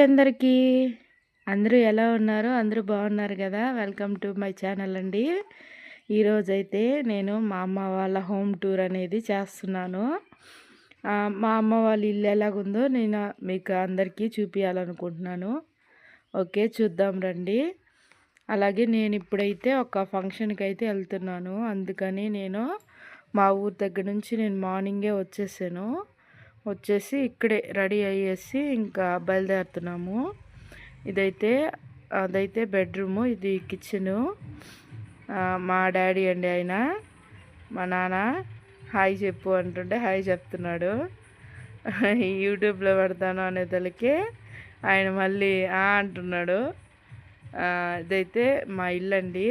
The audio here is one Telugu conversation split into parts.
అందరికీ. అందరూ ఎలా ఉన్నారు? అందరూ బాగున్నారు గదా! వెల్కమ్ టు మై ఛానల్ అండి. ఈరోజైతే నేను మా అమ్మ వాళ్ళ హోమ్ టూర్ అనేది చేస్తున్నాను. మా అమ్మ వాళ్ళ ఇల్లు ఎలాగుందో నేను మీకు అందరికీ చూపియాలనుకుంటున్నాను. ఓకే. చూద్దాం రండి. అలాగే నేనిప్పుడైతే ఒక ఫంక్షన్‌కైతే ఎళ్తున్నాను. అందుకని నేను మా ఊరు దగ్గర నుంచి నేను మార్నింగే వచ్చేసాను. వచ్చేసి ఇక్కడే రెడీ అయ్యేసి ఇంకా బయలుదేరుతున్నాము. అదైతే బెడ్రూము, ఇది కిచెను. మా డాడీ అండి ఆయన. మా నాన్న హాయ్ చెప్పు అంటుంటే హాయ్ చెప్తున్నాడు. యూట్యూబ్లో పెడతాను అనేతలకి ఆయన మళ్ళీ అంటున్నాడు. ఇదైతే మా ఇల్లండి.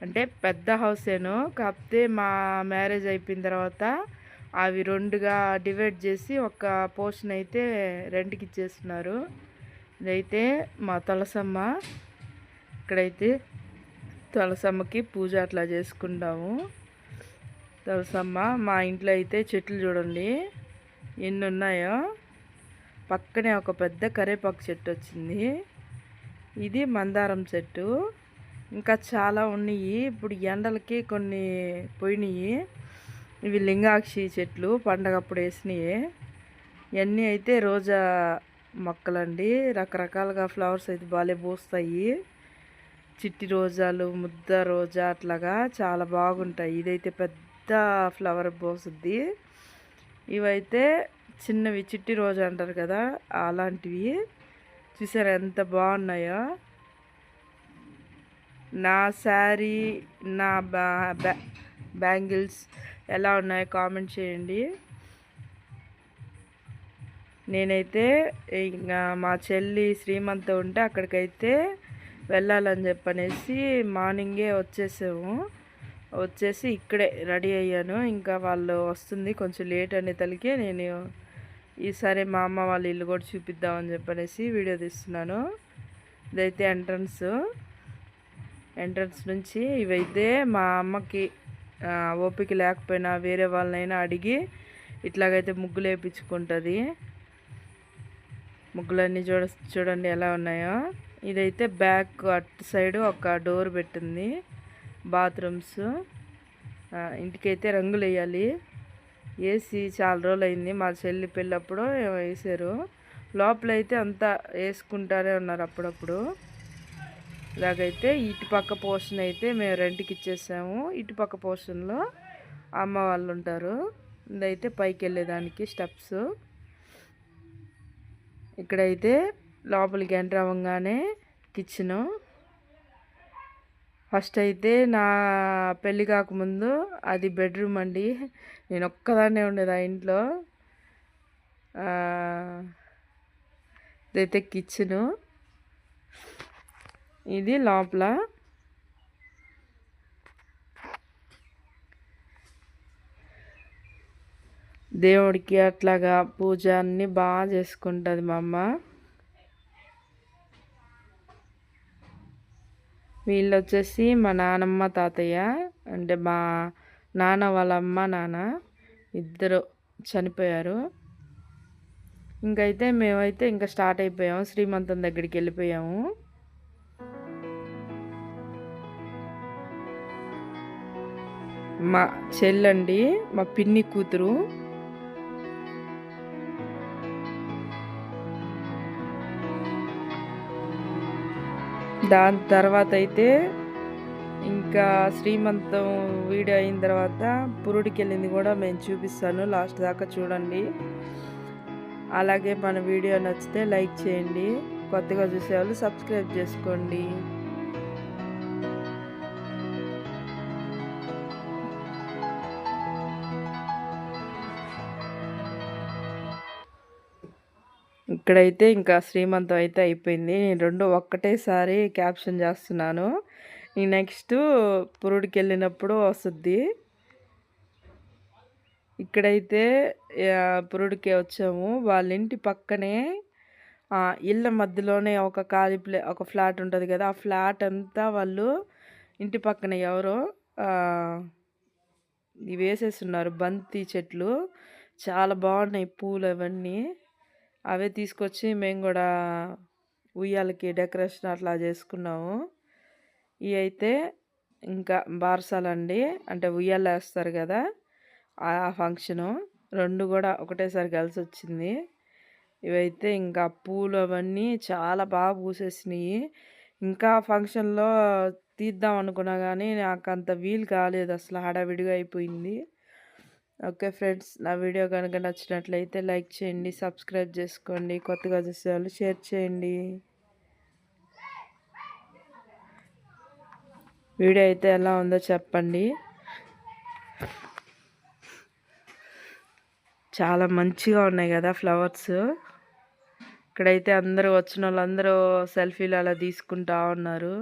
అంటే పెద్ద హౌసేను, కాకపోతే మా మ్యారేజ్ అయిపోయిన తర్వాత అవి రెండుగా డివైడ్ చేసి ఒక పోర్షన్ అయితే రెంట్కి ఇచ్చేస్తున్నారు. ఇదైతే మా తులసమ్మ. ఇక్కడైతే తులసమ్మకి పూజ అట్లా చేసుకుంటాము. తులసమ్మ. మా ఇంట్లో అయితే చెట్లు చూడండి ఎన్ని ఉన్నాయో. పక్కనే ఒక పెద్ద కరివేపాకు చెట్టు వచ్చింది. ఇది మందారం చెట్టు. ఇంకా చాలా ఉన్నాయి. ఇప్పుడు ఎండలకి కొన్ని పోయినాయి. ఇవి లింగాక్షి చెట్లు పండగప్పుడు వేసినాయి. ఇవన్నీ అయితే రోజా మొక్కలండి. రకరకాలుగా ఫ్లవర్స్ అయితే బాగా పూస్తాయి. చిట్టి రోజాలు, ముద్ద రోజా అట్లాగా చాలా బాగుంటాయి. ఇదైతే పెద్ద ఫ్లవర్ పోసుద్ది. ఇవైతే చిన్నవి చిట్టి రోజా అంటారు కదా, అలాంటివి. చూసారా ఎంత బాగున్నాయో. నా శారీ, నా బ్యాంగిల్స్ ఎలా ఉన్నాయో కామెంట్ చేయండి. నేనైతే ఇంకా మా చెల్లి శ్రీమంతం ఉంటే అక్కడికైతే వెళ్ళాలని చెప్పనేసి మార్నింగే వచ్చేసి ఇక్కడే రెడీ అయ్యాను. ఇంకా వాళ్ళు వస్తుంది కొంచెం లేట్ అనేతలకి నేను ఈసారి మా అమ్మ వాళ్ళ ఇల్లు కూడా చూపిద్దామని చెప్పనేసి వీడియో తీస్తున్నాను. ఇదైతే ఎంట్రన్స్ నుంచి ఇవైతే మా అమ్మకి ఓపిక లేకపోయినా వేరే వాళ్ళనైనా అడిగి ఇట్లాగైతే ముగ్గులు వేయించుకుంటుంది. ముగ్గులన్నీ చూడండి ఎలా ఉన్నాయో. ఇదైతే బ్యాక్ అటు సైడు ఒక డోర్ పెట్టింది. బాత్రూమ్స్. ఇంటికైతే రంగులు వేయాలి. వేసి చాలా రోజులు అయింది. మా చెల్లి పెళ్ళప్పుడు వేసారు. లోపలైతే అంతా వేసుకుంటారే ఉన్నారు అప్పుడప్పుడు. ఇలాగైతే ఇటుపక్క పోర్షన్ అయితే మేము రెంట్కి ఇచ్చేసాము. ఇటుపక్క పోర్షన్లో అమ్మ వాళ్ళు ఉంటారు. ఇదైతే పైకి వెళ్ళేదానికి స్టెప్స్. ఇక్కడైతే లోపలికి ఎంటర్ అవ్వగానే కిచెను. ఫస్ట్ అయితే నా పెళ్ళి కాకముందు అది బెడ్రూమ్ అండి. నేను ఒక్కదాన్నే ఉండేది ఆ ఇంట్లో. ఇదైతే కిచెను. ఇది లోపల. దేవుడికి అట్లాగా పూజ అన్నీ బాగా చేసుకుంటుంది మా అమ్మ. వీళ్ళు వచ్చేసి మా నానమ్మ తాతయ్య. అంటే మా నాన్న వాళ్ళ అమ్మ నాన్న ఇద్దరు చనిపోయారు. ఇంకైతే మేమైతే ఇంకా స్టార్ట్ అయిపోయాము. శ్రీమంతం దగ్గరికి వెళ్ళిపోయాము. మా చెల్లండి, మా పిన్ని కూతురు. దాని తర్వాత అయితే ఇంకా శ్రీమంతం వీడియో అయిన తర్వాత పురుడికి వెళ్ళింది కూడా మేము చూపిస్తాను. లాస్ట్ దాకా చూడండి. అలాగే మన వీడియో నచ్చితే లైక్ చేయండి. కొత్తగా చూసేవాళ్ళు సబ్స్క్రైబ్ చేసుకోండి. ఇక్కడైతే ఇంకా శ్రీమంతం అయితే అయిపోయింది. నేను రెండు ఒక్కటేసారి క్యాప్షన్ చేస్తున్నాను. ఈ నెక్స్ట్ పురుడికి వెళ్ళినప్పుడు వస్తుంది. ఇక్కడైతే పురుడికి వచ్చాము. వాళ్ళ ఇంటి పక్కనే ఇళ్ళ మధ్యలోనే ఒక ఫ్లాట్ ఉంటుంది కదా, ఆ ఫ్లాట్ అంతా వాళ్ళు ఇంటి పక్కన ఎవరో ఇవి వేసేస్తున్నారు బంతి చెట్లు. చాలా బాగున్నాయి పూలు అవన్నీ. అవే తీసుకొచ్చి మేము కూడా ఉయ్యాలకి డెకరేషన్ అట్లా చేసుకున్నాము. ఇవి అయితే ఇంకా బారసాలండి, అంటే ఉయ్యాలు వేస్తారు కదా ఆ ఫంక్షను. 2 కూడా ఒకటేసారి కలిసి వచ్చింది. ఇవైతే ఇంకా పూలు అవన్నీ చాలా బాగా పూసేసినాయి. ఇంకా ఫంక్షన్‌లో తీద్దాం అనుకున్నా గానీ నాకంత వీలు కాలేదు, అసలు హడావిడిగా అయిపోయింది. ఓకే ఫ్రెండ్స్, నా వీడియో కనుక నచ్చినట్లయితే లైక్ చేయండి, సబ్స్క్రైబ్ చేసుకోండి, కొత్తగా చూసేవాళ్ళు షేర్ చేయండి. వీడియో అయితే ఎలా ఉందో చెప్పండి. చాలా మంచిగా ఉన్నాయి కదా ఫ్లవర్స్. ఇక్కడైతే అందరూ వచ్చిన వాళ్ళందరూ సెల్ఫీలు అలా తీసుకుంటా ఉన్నారు.